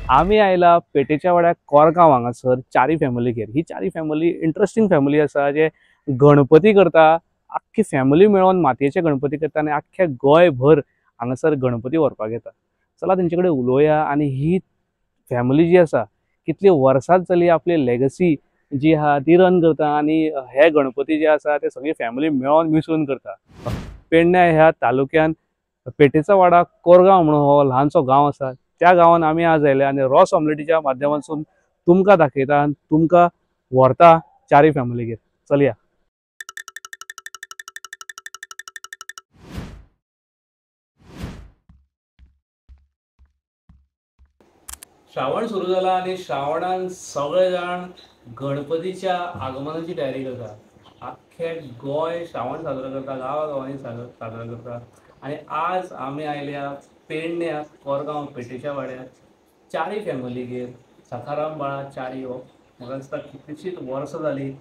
आम्ही आयला पेटेच्या वाड्यार कोरगांव हांगासर चारी फॅमिलीगेर। ही चारी फॅमिली इंटरेस्टिंग फॅमिली आसा, जे गणपती करता, आख्खी फॅमिली मेळोन मातयेचे गणपती करता आनी आख्ख्या गोंयभर हांगासर गणपती व्हरपाक येता। चला तेंचे कडेन उलोवया आनी ही फॅमिली जी आसा कितली वर्सां जाली आपली लेगसी जी आहा ती रन करता आनी हे गणपती जे आसा ते सगळी फॅमिली मेळोन मिसळून करता। पेडण्या ह्या तालुक्यान पेटेचा वाडा कोरगांव म्हणून हो ल्हानसो गांव आसा, त्या गांवान आमी आज आयले आनी रॉस ऑमलेटीच्या माध्यमांतसून तुमकां दाखयता आनी तुमकां व्हरता चारी फॅमिलीगेर। चलया। श्रावण सुरू जाला आनी श्रावणान सगळे जाण गणपतीच्या आगमनाची तयारी करता। आख्खे गोंय श्रावण साजरो करता, गांवागांवांनी साजरो करता। आनी आज आमी आयल्या पेडण्या कोरगांव पेटेच्या वाड्यार चारी फॅमिलीगेर। सखाराम बाळा चारी हो म्हाका दिसता कितलीशींच वर्सां जाली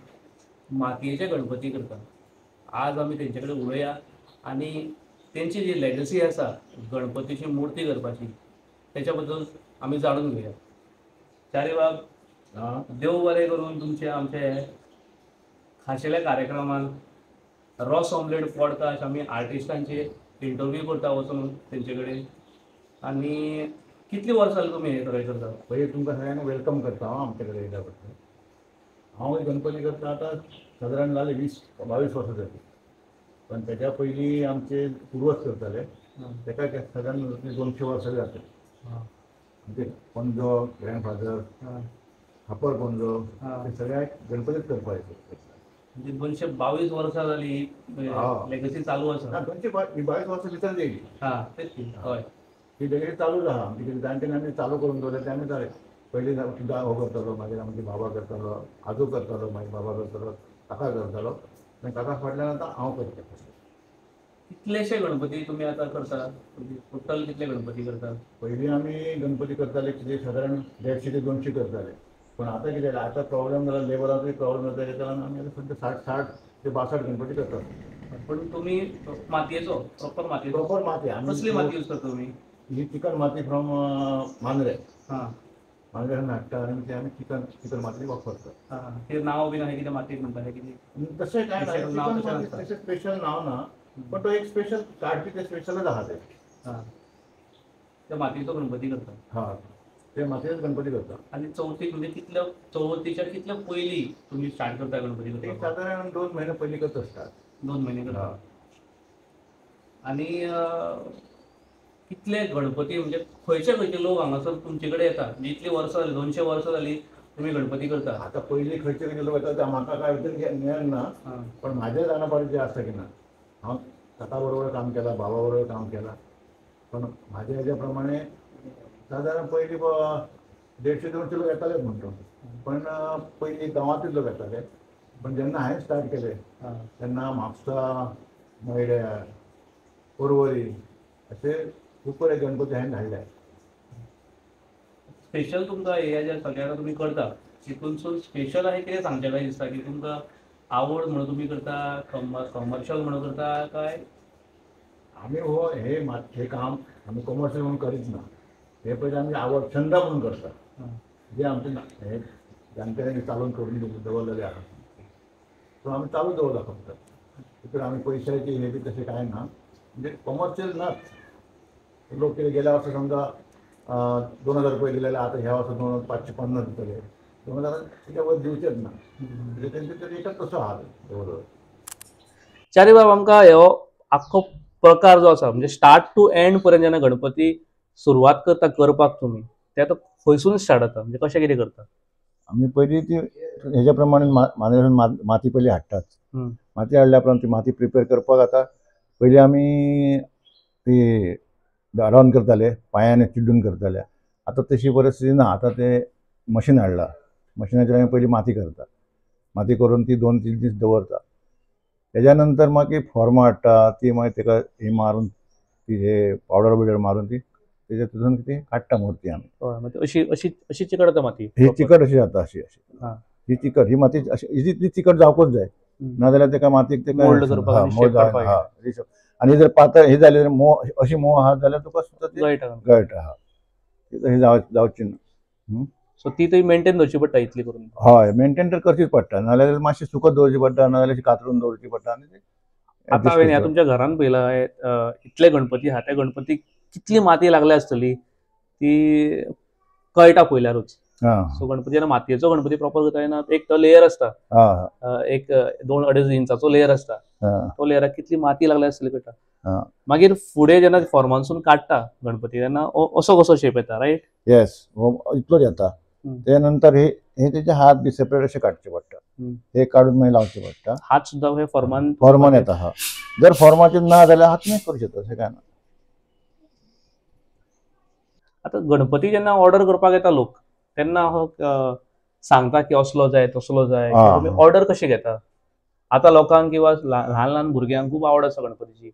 मातयेचे गणपती करता। आज आमी तेंचे कडेन उलोवया आनी तेंची जी लेगसी आसा गणपतीची मुर्ती करपाची तेच्या बद्दल आमी जाणून घेवया। चारी बाब, देव बरें करून तुमचे आमचे खाशेल्या कार्यक्रमान रॉस ऑमलेट पॉडकास्ट आमी आर्टिस्टांचे इंटरव्यू करता वचून तेंचे कडेन। आनी कितली वर्सां जाली तुमी हे सगळें करता? पहिले तुमकां सगळ्यांना वेलकम करता हांव आमचे कडेन येयल्या बद्दल। हांव गणपती करता आतां सादारण जाले 20-22 वर्सां जाली, पण तेच्या पयलीं आमचे पूर्वज करताले, तेका सादारण 200 वर्सां जातली। म्हणजे पंजो, ग्रँडफादर, खापर पंजो ते सगळ्याक गणपतीच करपाक म्हणजे 222 वर्सां जाली लेगसी चालू आसा। 222 वर्सां भितर येयली। तेच हय, ही लेगसी चालूच आहा। आमचे जाणटेल्यांनी चालू करून दवरले तेन्ना जालें। पयलीं सुद्दां हो करतालो, मागीर आमचे बाबा करतालो, आजो करतालो, मागीर बाबा करतालो, काका करतालो, आनी काका फाटल्यान आतां हांव करता। कितलेशे गणपती तुमी आतां करता? टोटल कितले गणपती करता? पयलीं आमी गणपती करताले कितें सादारण 150 ते 200 करताले, पण आतां कितें जालें, आतां प्रॉब्लेम जाला, लेबराचोय प्रॉब्लेम जाता, तेका लागून आमी आतां सद्या 60 ते 62 गणपती करतात। पण तुमी मातयेचो प्रॉपर मातयेचो? प्रॉपर माती कसली माती यूज करता तुमी? ही चिकन माती फ्रॉम मांद्रे। मांद्रेसान हाडटा आनी ते आमी चिकन माती वापरतात। ते नांव बीन आहे कितें मातयेक म्हणटा हे कितें? तशें कांय ना, चिकन माती तशें स्पेशल नांव ना, पण तो एक स्पेशल काडपी ते स्पेशलच आहा ते। त्या मातयेचो गणपती करता? ते मातयेचो गणपती करता। आनी चवथीक म्हणजे कितल्या चवथीच्या कितल्या पयलीं तुमी स्टार्ट करता गणपती करपाक? सादारण 2 म्हयने पयलीं करता स्टार्ट। 2 म्हयने करता। आनी कितले गणपती म्हणजे खंयचे लोक हांगासर तुमचे कडेन येता? म्हणजे इतली वर्सां जाली, 200 वर्सां जाली तुमी गणपती करता। आतां पयलीं खंयचे लोक येता ते म्हाका काय भितर ज्ञान ना, पण म्हाजे जाणापारी जे आसा की ना, हांव काका बरोबर काम केलां, बाबा बरोबर काम केलां, पण म्हाज्या हेज्या प्रमाणे सादारण पयलीं 150-200 लोक येतालेच म्हणटा, पण पयलीं गांवांतूच लोक येताले। पण जेन्ना हांवें स्टार्ट केलें तेन्ना म्हापसा, मयड्या, पर्वरी अशे खूब बरे गणपती हांवें हाडले। स्पेशल तुमकां हे जे सगळ्यांना तुमी करता तितूनसून स्पेशल आहे कितें सांगचें काय दिसता की तुमकां आवड म्हणून तुमी करता, कमर्शियल म्हणून करता काय? आमी हे काम आमी कमर्शियल म्हणून करीत ना, हे पयलीं आमी आवड छंद म्हणून करता। जे आमचे हे जाणटेल्यांनी चालून करून दवरलेले आहा, सो आमी चालू दवरला फक्त। तितून आमी पयशांची हे बी तशें कांय ना, म्हणजे कमर्शियल नाच। लोक कितें गेल्या वर्सा समजा 2000 रुपया दिलेले, आतां ह्या वर्सा 550 दितले, 2000 तिच्या वयर दिवचेच ना, म्हणजे तेंचे तरी एकच तसो आहा दवरलो। चारी बाब, आमकां हो आख्खो प्रकार जो आसा म्हणजे स्टार्ट टू एंड पर्यंत जेन्ना गणपती सुरवात करपाक तुमी ते आतां खंयसून स्टार्ट जाता, म्हणजे कशें कितें करता? आमी पयलीं ती हेज्या प्रमाणे मांद्रेसून माती पयलीं हाडटात। माती हाडल्या उपरांत ती माती प्रिपेर करपाक आतां पयलीं आमी ती रन करताले, पांयांनी चिड्डून करताले। आतां तशी परिस्थिती ना, आतां ते मशीन हाडला, मशिनाचेर आमी पयलीं माती करता, माती करून ती 2-3 दीस दवरता। तेज्या नंतर मागीर फॉर्मां हाडटा, ती मागीर तेका हे मारून ती हे पावडर बिवडर मारून ती तेज्या तितून ती काडटा मुर्ती आमी। अशी चिकट माती? ही चिकट अशी जाता, अशी ही चिकट, ही माती इतली चिकट जावपूच जाय, नाजाल्यार तेका मातीक तेका मोल्ड करपाक आनी जर पातळ हे जालें अशी मोव आहा जाल्यार तुका सुद्दां ती गळटा। हे जावची ना। हं? सो ती तुवें मेंटेन करची पडटा इतली करून. हय मेंटेन तर करचीच पडटा, नाजाल्यार मातशी सुकत दवरची पडटा, नाजाल्यार कातरून दवरची पडटा आनी ते आता adjust हांवें ह्या करचो. तुमच्या घरान पळयलां इतले गणपती आहा त्या गणपतीक कितली माती लागल्या आसतली ती कळटा पळयल्यारूच. हां सो गणपती जेन्ना मातयेचो गणपती प्रॉपर करता तेन्ना एक तो लेयर आसता, हां एक 2-2.5 इंचाचो लेयर आसता, हां तो लेयराक कितली माती लागल्या आसतली कळटा. हां मागीर फुडें जेन्ना फॉर्मानसून काडटा गणपती तेन्ना असो कसो शेप येता, रायट? येस इतलोच येता. हं. ते नंतर हे तेचे हात बी सेपरेट अशे काडचे पडटा, हं. हे काडून मागीर लावचे पडटा. हात सुद्दां हे फॉर्मान फॉर्मान येता हा. जर फॉर्माचे ना जाल्यार हात नाही करू शकता, अशें काय ना. आता गणपती जेन्ना ऑर्डर करपाक येता लोक तेन्ना हो सांगता की असलो जाय तसलो जाय, हां. तुमी ऑर्डर कशी घेता? आता लोकांक किंवा ल्हान ल्हान भुरग्यांक खूब आवड आसा गणपतीची,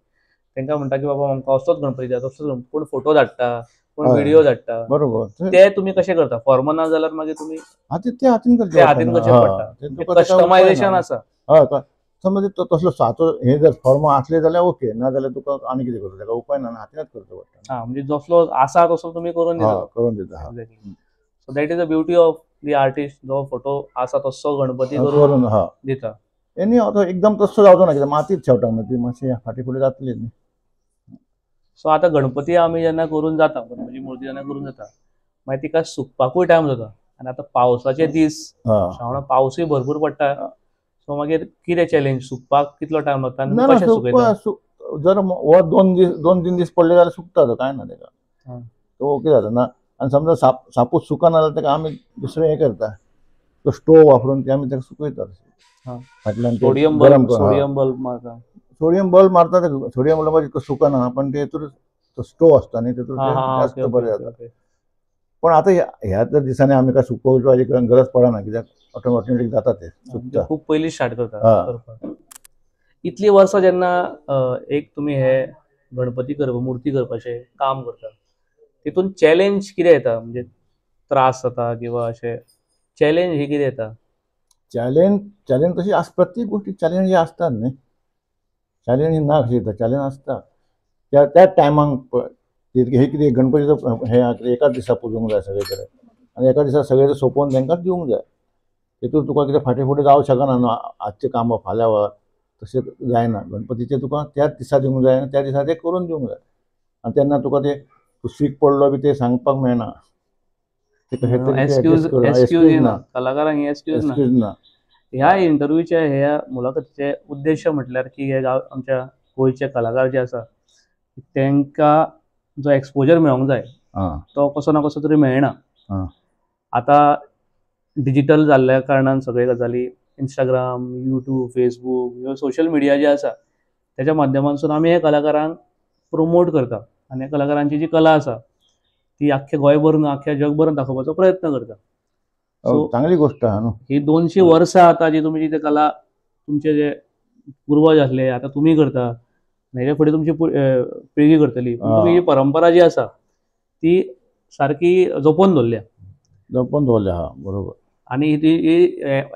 तांकां म्हणटा की बाबा आमकां असलोच गणपती जाय तसलोच कोण फोटो धाडटा, कोण हय. व्हिडिओ धाडटा, बरोबर ते तुमी कशें करता? फॉर्मान ना जाल्यार मागीर तुमी ते हातीन करचे ते हातीन करचें पडटा. कस्टमायझेशन आसा. हय समज तसलो साचो हे जर फॉर्म असले जाल्यार ओके, ना जाल्यार तुका आनी कितें करचो, ताका उपाय ना, हातीनच करचो पडटा. हां, म्हणजे जसलो आसा तसलो तुमी करून दिता. करून दिता. Exactly. So that is the beauty of the artist, जो फोटो आसा तसो गणपती करून करून दिता. एनी आता एकदम तसो जावचो ना, कित्याक मातीच शेवटाक न्हू ती मातशी फाटी फुडें जातली न्ही. सो आता गणपती आमी जेन्ना करून जाता, गणपती मुर्ती जेन्ना करून जाता, मागीर तिका सुकपाकूय टायम जाता. आनी आता पावसाचे दीस, श्रावणाक पावसूय भरपूर पडटा. सो मागीर कितें चॅलेंज, सुकपाक कितलो टायम लागता आनी कशें सुकयता? जर हो 2-3 दीस पडले जाल्यार सुकता तो, काय ना ताका. तो ओके जाता ना. आनी समजा सापूच सुकना जाल्यार ताका आमी दुसरें हें करता, तो स्टोव वापरून ते आमी ताका सुकयतात. फाटल्यान सोडियम गरम बल्ब मारता. सोडियम बल्ब मारता, सोडियम बल्बाचेर इतको सुकना, पण तेतूर तो स्टोव आसता न्ही, तेतूर ते जास्त बरें जाता. पण आता ह्या तर दिसांनी आमी काय सुकोवपाची गरज पडना, कित्याक ऑटोमॅटिक जाता ते सुकता. खूब पयलीं स्टार्ट करता. इतली वर्सां जेन्ना एक तुमी हे गणपती मुर्ती करपाचें काम करता, तितून चॅलेंज कितें येता? म्हणजे त्रास जाता किंवा अशें चॅलेंज ही कितें येता? चॅलेंज तशी प्रत्येक गोष्टी चॅलेंज हे असतात न्ही. चॅलेंज ना कशी येता, चॅलेंज आसता त्या टायमाक. हे कितें गणपतीचो हे एकाच दिसा पुजोवंक जाय सगळे कडेन, आनी एका दिसा सगळे सोंपोवन तांकांच दिवंक जाय. तेतून तुका कितें फाटीं फुडें जावंक शकना न्हू, आजचें काम फाल्यां व्हर तशें जायना. गणपतीचें तुका त्याच दिसा दिवंक जाय आनी त्या दिसा तें करून दिवंक जाय. आनी तेन्ना तुका ते सीक पडलो बी ते सांगपाक मेळना. एक्सक्यूज ना, कलाकारांक एक्सक्यूज ना. ह्या इंटरव्यूच्या ह्या मुलाखतीचे उद्देश म्हटल्यार की हे आमच्या गोंयचे कलाकार जे आसा तांकां जो एक्सपोजर मेळोंक जाय तो कसो ना कसो तरी मेळना. आता डिजिटल जाल्ल्या कारणान सगळे गजाली इंस्टाग्राम, यूट्यूब, फेसबूक ह्यो सोशल मिडिया जे आसा त्याच्या माध्यमांतसून आमी हे कलाकारांक प्रमोट करता आनी ह्या कलाकारांची जी कला आसा ती आख्ख्या गोंयभर न्हू आख्ख्या जगभर दाखोवपाचो प्रयत्न करता. चांगली गोष्ट आहा न्हू. ही 200 वर्सां आता जी तुमी जी कला तुमचे जे पूर्वज आसले आता तुमी करता, हेच्या फुडें तुमची पिळगी करतली. तुमी ही परंपरा जी आसा ती सारकी जपोवन दवरल्या. बरोबर. आणि ती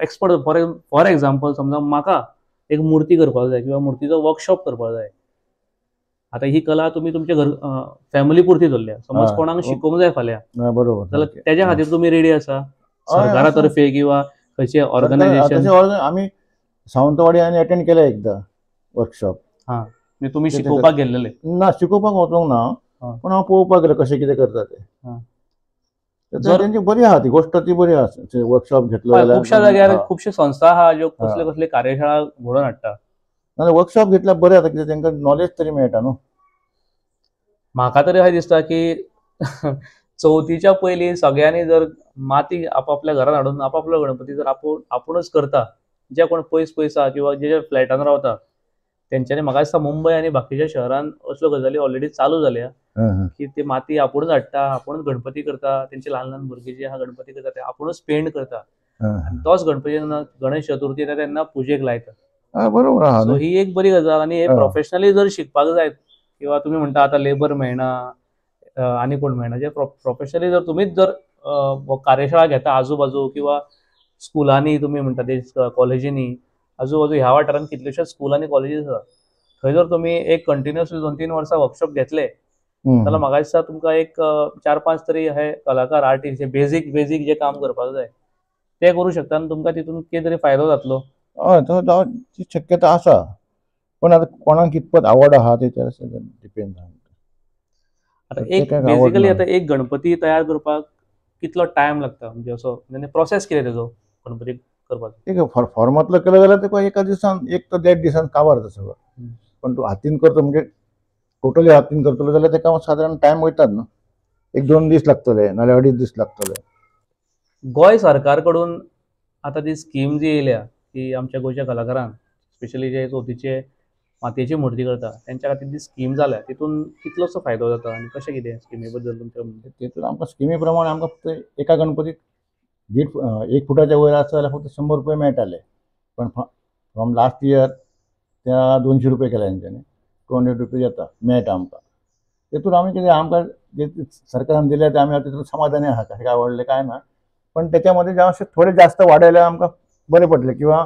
एक्सपर्ट फॉर एक्झाम्पल समजा म्हाका एक मूर्ती करपाक जाय किंवा मूर्तीचो वर्कशॉप करपाक जाय. आता ही कला तुम्ही तुमच्या घर फॅमिली पुरती दवरल्या. समज कोणाक शिकोवंक जाय फाल्यां बरोबर जाल्यार त्याच्या खातीर तुमी रेडी आसा सरकारा तर्फे किंवा खंयचे ऑर्गनायझेशन? आमी सावंतवाडी आनी अटेंड केले एकदां वर्कशॉप. तुमी शिकोवपाक गेल्लेले? ना, शिकोवपाक वचोंक ना, पूण हांव पळोवपाक गेलो कशें कितें करता ते. तेंची बरी आहा ती गोश्ट, ती बरी आहा. वर्कशॉप घेतलो जाल्यार खुबश्या जाग्यार खुबश्यो संस्था आहा ज्यो कसले कसले कार्यशाळा घडोवन हाडटा. नाल्यार वर्कशॉप घेतल्यार बरें जाता, कित्याक तांकां नॉलेज तरी मेळटा न्हू. म्हाका तरी अशें दिसता की चवथीच्या पयलीं सगळ्यांनी जर माती आपापल्या घरान हाडून आपापलो गणपती जर आपुणूच करता, जे कोण पयस आहा किंवा जे फ्लॅटान रावता तेंच्यांनी म्हाका दिसता मुंबय आनी बाकीच्या शहरान असल्यो गजाली ऑलरेडी चालू जाल्या की ते माती आपुणूच हाडटा, आपुणूच गणपती करता. तेंचे ल्हान ल्हान भुरगे जे आहा गणपती करता ते आपुणूच पेंट करता आनी तोच गणपती जेन्ना गणेश चतुर्थी येता तेन्ना पुजेक लायता. बरोबर आहा. सो ही एक बरी गजाल. आनी हे प्रोफेशनली जर शिकपाक जाय किंवा तुमी म्हणटा आता लेबर मेळना आनी कोण मेळना, जे प्रोफेशनली जर तुमीच जर कार्यशाळा घेता आजूबाजू किंवा स्कुलांनी तुमी म्हणटा ते कॉलेजींनी आजूबाजू ह्या वाठारांत कितल्योश्योच स्कूल आनी कॉलेजीस आसा, थंय जर तुमी एक कंटिन्युअसली 2-3 वर्सां वर्कशॉप घेतले जाल्यार म्हाका दिसता तुमकां एक 4-5 तरी हे कलाकार आर्टिस्ट जे बेजीक जे काम करपाक जाय ते करूं शकता आनी तुमकां तितून कितें तरी फायदो जातलो. हय तो जावची शक्यता आसा, पण आता कोणाक कितपत आवड आहा तेचेर डिपेंड. आता एक बेसिकली आता एक गणपती तयार करपाक कितलो टायम लागता, म्हणजे असो म्हणजे प्रोसेस कितें तेजो गणपती करपाक? ठीक आहे, फॉर्मातलं केलं जाल्यार तुका एका दिसान 1 ते 1.5 दिसान काबार जाता सगळं. पण तू हातीन करतो म्हणजे टोटली हातीन करतलो जाल्यार तेका साधारण टायम वयतात न्हू, 1-2 दीस लागतले नाल्यार 2.5 दीस लागतले. गोंय सरकार कडून आता ती स्कीम जी येयल्या की आमच्या गोंयच्या कलाकारांक स्पेशली जे चवथीचे मातयेची मूर्ती करता त्यांच्या खातीर ती स्कीम जाल्या, तितून कितलोसो फायदो जाता आनी कशें कितें स्किमी बद्दल तुमच्या तेतून आमकां स्किमी प्रमाणे आमकां फक्त एका गणपतीक 1 फुटाच्या वयर आसा जाल्यार फक्त 100 रुपये मेळटाले, पण फ्रॉम लास्ट इयर त्या 200 रुपये केल्या तेंच्यांनी, 200 रुपये येता मेळटा आमकां. तेतून आमी कितें आमकां जे सरकारान दिले ते आमी तितून समाधानी आहा, कशें काय आवडले काय ना, पण त्याच्यामध्ये जेव्हा असे थोडे जास्त वाडयले आमकां बरें पडले. किंवा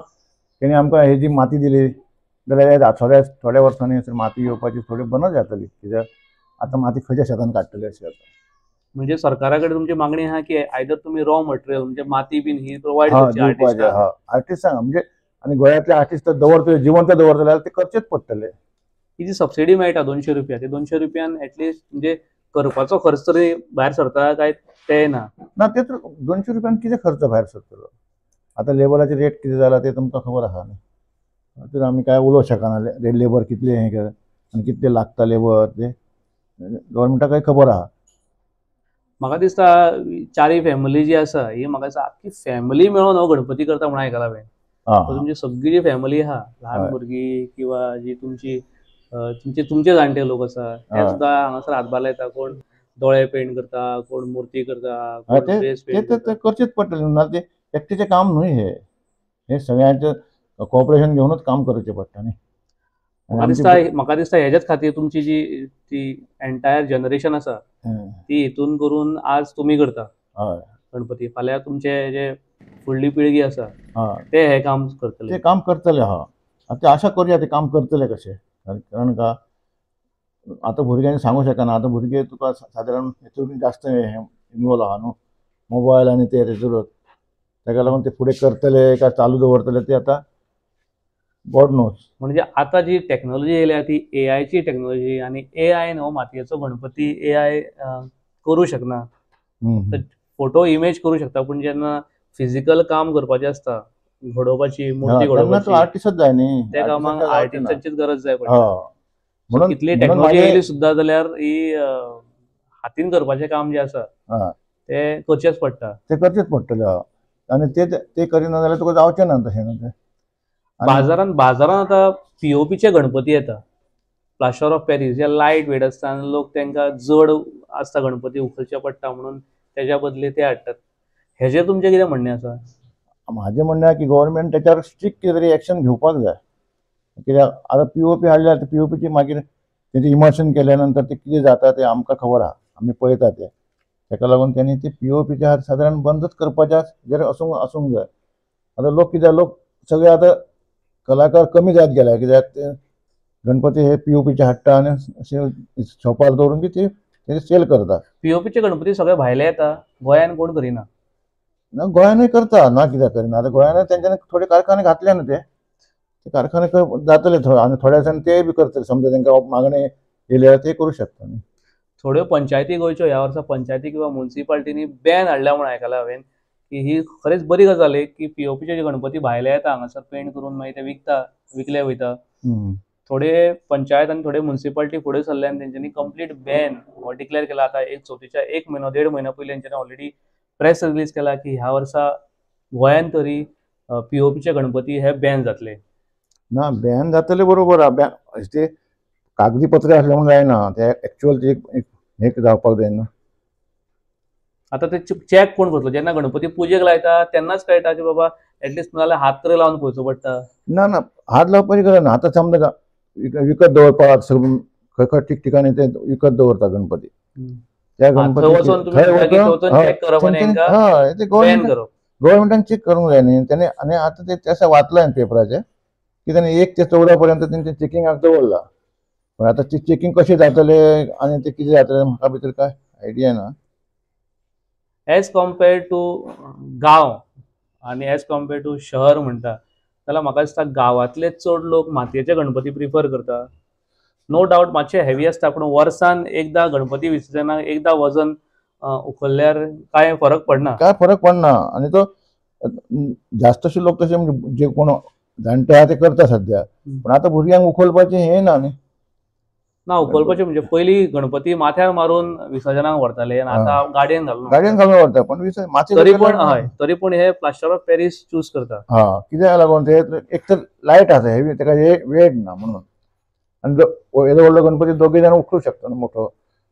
तेणी आमकां हे जी माती दिली जाल्यार थोड्या वर्सांनी माती येवपाची थोडी बंद जातली, कित्याक आतां माती खंयच्या शेतान काडटली अशें जाता. म्हणजे सरकारा कडेन तुमची मागणी आहा की आयदर तुम्ही रॉ मटेरियल म्हणजे माती बीन ही प्रोवायड करची आर्टिस्टांक. आर्टिस्टांक म्हणजे आनी गोंयांतले आर्टिस्ट दवरतले जिवंत दवरतले जाल्यार ते करचेच पडटले. ही जी सबसिडी मेळटा 200 रुपया, ते 200 रुपयान एटलिस्ट म्हणजे करपाचो खर्च तरी भायर सरता काय ते ना? ना ते 200 रुपयान कितें खर्च भायर सरतलो. आतां लेबराचे रेट कितें जाला ते तुमकां खबर आहा न्ही, तर आमी काय उलोवंक शकना. लेबर कितले हें कर आनी कितले लागता लेबर ते गव्हर्मेंटाकाय खबर आहा. म्हाका दिसता चारी फॅमिली जी आसा ही म्हाका दिसता आख्खी फॅमिली मेळून हो गणपती करता म्हणून आयकलां हांवें. तुमची सगळी जी फॅमिली आहा, ल्हान भुरगीं किंवा जी तुमची तुमचे जाणटे लोक आसा ते सुद्दां हांगासर हातभार लायता. कोण दोळे पेंट करता, कोण मूर्ती करता, कोण ड्रेस पेंट करता. ते करचेच पडटले ना, ते एकटेचें काम न्हय हे सगळ्यांचें कॉपरेशन घेवनूच काम करचें पडटा न्ही. म्हाका दिसता हेच्याच खातीर तुमची जी ती एंटायर जनरेशन आसा ती हितून करून आज तुमी करता गणपती, फाल्यां तुमचे जे फुडली पिळगी आसा ते हे काम करतले. ते काम करतले ते आशा करूया ते काम करतले कशें. कारण का आता भुरग्यांनी सांगूंक शकना. आता भुरगे तुका सादारण हेतून जास्त इनवॉल्व आहा न्हू, मोबायल आनी ते तेतूरच. ताका लागून ते फुडें करतले काय चालू दवरतले ते आता गॉड नोज. म्हणजे आता जी टेक्नॉलॉजी येयल्या ती AI ची टेक्नॉलॉजी, आणि AI न्हू मातयेचो गणपती AI करूं शकना. फोटो इमेज करूं शकता, पण जेन्ना फिजिकल काम करपाचें आसता, घडोवपाची मूर्ती घडोवपाची, आर्टिस्टच जाय न्ही, त्या कामाक आर्टिस्टाचीच गरज जाय पडटा. म्हणून कितली टेक्नॉलॉजी येयली सुद्दां जाल्यार ही हातीन करपाचें काम जे आसा ते करचेच पडटा. ते करचेच पडटले आनी ते करिना जाल्यार तुका जावचें ना तशें. बाजारान आता POPचे गणपती येता, प्लास्टर ऑफ पॅरिस, जे लायट वेट आसता आनी लोक तांकां जड आसता गणपती उखलचे पडटा म्हणून तेज्या बदली ते हाडटात. हेजेर तुमचें कितें म्हणणें आसा? म्हाजें म्हणणें आसा की गव्हर्मेंट तेच्यावर स्ट्रिक्ट कितें तरी एक्शन घेवपाक जाय. कित्याक आतां POP हाडल्यार POPची मागीर तेजें इमर्शन केल्या नंतर ते कितें जाता ते आमकां खबर आहा, आमी पळयता ते. ताका लागून त्यांनी ते POPच्या सादारण बंदच करपाच्या जर आसूंक जाय. आतां लोक सगळे आतां कलाकार कमी जायत गेल्या, कित्याक ते गणपती हे POPचे हाडटा आनी अशें शॉपार दवरून बी ते सेल करता. POPचे गणपती सगळे भायले येता, गोंयान कोण करिना. ना गोंयानूय करता, ना कित्याक करिना. आतां गोंयान तेंच्यांनी थोडे कारखाने घातले ना, ते कारखाने जातले आनी थोड्या दिसांनी ते बी करतले. समजा तांकां मागणी येयल्यार ते करूं शकता न्ही. थोड्यो पंचायती गोंयच्यो ह्या वर्सा पंचायती किंवा म्युन्सिपाल्टीनी बॅन हाडल्या म्हणून आयकलां हांवें, की ही खरेंच बरी गजाल की POPचे जे गणपती भायले येता हांगासर पेंट करून मागीर ते विकले वयता. थोडे पंचायत आनी थोडे म्युन्सिपाल्टी फुडें सरल्यान तेंच्यांनी कंप्लीट बॅन हो डिक्लेअर केला. आतां एक चवथीच्या 1 म्हयनो 1.5 म्हयनो पयलीं तेंच्यांनी ऑलरेडी प्रेस रिलीज केला की ह्या वर्सा गोंयान तरी POPचे गणपती हे बॅन जातले. ना बॅन जातले बरोबर आहा, ते कागदी पत्र आसल्यार जायना, ते एक्चुअल हे जावपाक जाय न्हू. आतां ते चॅक कोण करतलो? जेन्ना गणपती पुजेक लायता तेन्नाच कळटा की बाबा एटलिस्ट नाल्यार हात तरी लावन पळोवचो पडटा. ना हात लावपाची गरज ना. आतां समजा विकत दवरपाक सगळें खंय खंय ठिकठिकाणी ते विकत दवरता गणपती. त्या गणपती गव्हर्मेंटान चेक करूंक जाय न्ही. तेणे आनी आतां ते अशें वाचलां पेपराचेर की ताणें 1 ते 14 पर्यंत तेंचे चेकिंगाक दवरला. पण आता ती चेकिंग कशी जातले आणि ते किती जातले म्हाका भितर काय आयडिया ना. एज कम्पेअर्ड टू गांव आणि एज कम्पेअर्ड टू शहर म्हणटा जाल्यार म्हाका दिसता गांवांतले चड लोक मातयेचे गणपती प्रिफर करता. नो डावट मातशे हेवी आसता पूण वर्सान एकदां गणपती विसर्जनाक एकदां वजन उखल्ल्यार कांय फरक पडना. काय फरक पडना आणि तो जास्तशे लोक तसे म्हणजे जे कोण जाणटे आहा ते करता सध्या, पण आता भुरग्यांक उखलपाचें हें ना न्ही. ना उखलपाचें म्हणजे पयलीं गणपती माथ्यार मारून विसर्जनाक व्हरताले आनी आतां गाडयेन गाडयेन घालून व्हरता, पण माती तरी पूण हे प्लास्टर ऑफ पॅरीस चूज करता. कित्याक लागून ते एक तर लायट आसा हेवी, तेका वेट ना म्हणून. आनी येदो व्हडलो गणपती दोगूय जाण उखलूंक शकता न्हू. मोठो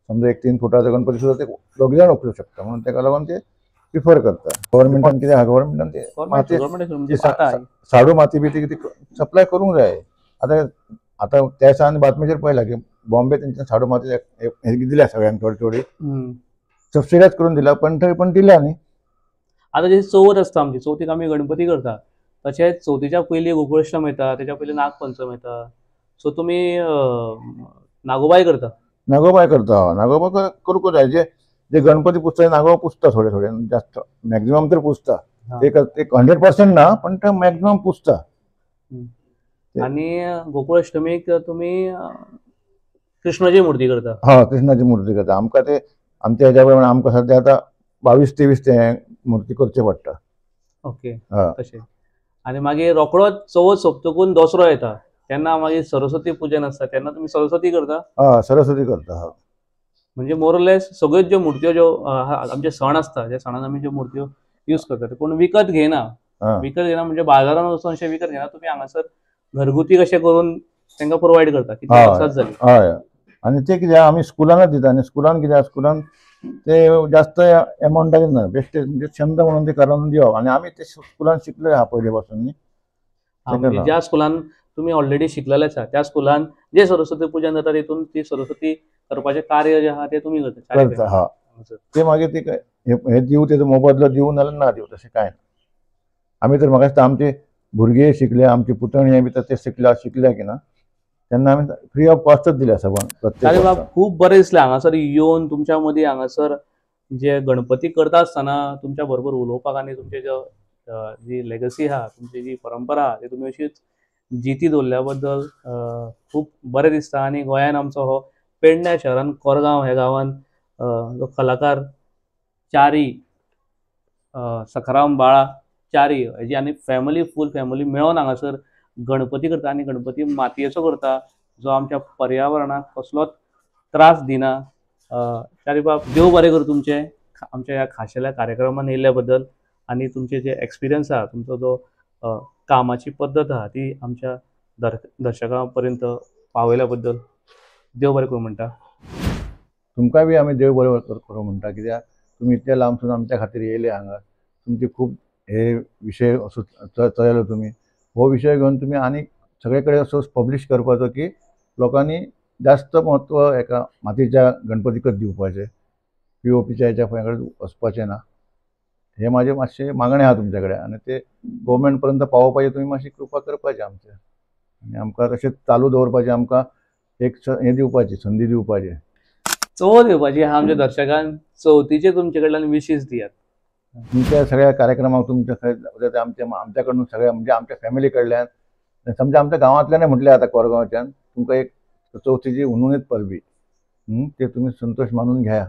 समजा 1-3 फुटाचो गणपती सुद्दां ते दोगूय जाण उखलूंक शकता, म्हणून तेका लागून ते प्रिफर करता. गव्हर्नमेंटान कितें आहा, गव्हर्नमेंटान ते साडू माती बी ती सप्लाय करूंक जाय. आतां त्या दिसांनी बातमेचेर पळयला की बॉम्बे तेंच्यान साडू माती हे दिल्या सगळ्यांक थोडी थोडी सबसिडायज करून दिला, पण थंय पण दिल्या न्ही. आतां जी चवथ आसता आमची, चवथीक आमी गणपती करता, तशेंच चवथीच्या पयलीं गोकुळाष्टमी येता, तेच्या पयलीं नागपंचम येता. सो तुमी नागोबाय करता? नागोबाय करता. नागोबा करूंक जाय. जे गणपती पुजता नागोबा पुजता थोडे थोडे, जास्त मॅक्झिमम तर पुजता. एक 100% ना, पण ते मॅक्झिमम पुजता. आणि गोकुळाष्टमीक तुमी कृष्णाची मूर्ती करता? कृष्णाची मूर्ती करता. आमकां ते आमच्या हेच्या प्रमाणे आमकां सध्या आता 22-23 ते मूर्ती करचे पडटा. ओके, तशें. आनी मागीर रोखडोच चवथ सोंपतकून दसरो येता, तेन्ना मागीर सरस्वती पुजन आसता, तेन्ना तुमी सरस्वती करता? सरस्वती करता. म्हणजे मोरलेस सगळ्योच ज्यो मुर्त्यो ज्यो आमचे सण आसता, त्या सणान आमी ज्यो मुर्त्यो यूज करता, पूण विकत घेयना. म्हणजे बाजारान वचून अशें विकत घेना, तुमी हांगासर घरगुती कशें करून तांकां प्रोवायड करता. कितली वर्सां जाली? हय, आनी ते कितें आमी स्कुलानच दिता. आनी स्कुलान कितें स्कुलान ते जास्त एमावंटाचे ना, बेश्टे म्हणजे छंद म्हणून ते करून दिवप. आनी आमी ते स्कुलान शिकले आहा पयले पासून न्ही. म्हणजे ज्या स्कुलान तुमी ऑलरेडी शिकलेले आसा त्या स्कुलान जे सरस्वती पूजन जाता तेतून ती सरस्वती करपाचें कार्य जे आहा ते तुमी करता. ते मागीर ते हे दिवं, तेजो मोबदलो दिवं नाल्यार ना दिवं, तशें कांय ना. आमी तर म्हाका दिसता आमचे भुरगे शिकले, आमची पुतणी बी ते शिकल्या की ना, तेन्ना आमी फ्री ऑफ कॉस्टच दिल्या सगळ्यांक. खूब बरें दिसलें हांगासर येवन तुमच्या मदीं हांगासर जे गणपती करता आसतना तुमच्या बरोबर उलोवपाक, आनी तुमचे जी लेगसी आहा, तुमची जी परंपरा आहा, ती तुमी अशीच जिती दवरल्या बद्दल खूब बरें दिसता. आनी गोंयान आमचो हो पेडण्या शहरान कोरगांव ह्या गांवान जो कलाकार च्यारी, सखाराम बाळा च्यारी, हेजी आनी फूल फॅमिली मेळोन हांगासर गणपती करता. आनी गणपती मातयेचो करता, जो आमच्या पर्यावरणाक कसलोच त्रास दिना. च्यारी बाब, देव बरें कर तुमचें आमच्या ह्या खाशेल्या कार्यक्रमान येयल्ल्या बद्दल, आनी तुमचे जे एक्सपिरियन्स आहा, तुमचो जो कामाची पद्दत आहा ती आमच्या दर्शकां पर्यंत पावयल्या बद्दल देव बरें करूं म्हणटा. तुमकां बी आमी देव बरें करूं म्हणटा, कित्याक तुमी इतले लांबसून आमच्या खातीर येयले हांगा. तुमचे खूब हे विशय असो चलयलो तुमी. हो विशय घेवन तुमी आनी सगळे कडेन असो पब्लीश करपाचो की लोकांनी जास्त म्हत्व हेका मातयेच्या गणपतीकच दिवपाचें. POPच्या हेच्या कडेन वचपाचें ना. हे म्हाजें मातशें मागणें आहा तुमचे कडेन, आनी ते गव्हर्मेंट पर्यंत पावोवपाचें तुमी मातशी कृपा करपाची आमचे. आनी आमकां तशेंच चालू दवरपाचें, आमकां एक हें दिवपाची, संदी दिवपाची. चवथ येवपाची आहा आमच्या दर्शकांक, चवथीचे तुमचे कडल्यान विशीस दियात. तुमच्या सगळ्या कार्यक्रमाक आमच्या कडून सगळ्या म्हणजे आमच्या फॅमिली कडल्यान, समजा आमच्या गांवांतल्यान म्हटलें आतां कोरगांवच्यान तुमकां एक चवथीची उनुनीत परबी, ते तुमी संतोश मानून घ्या.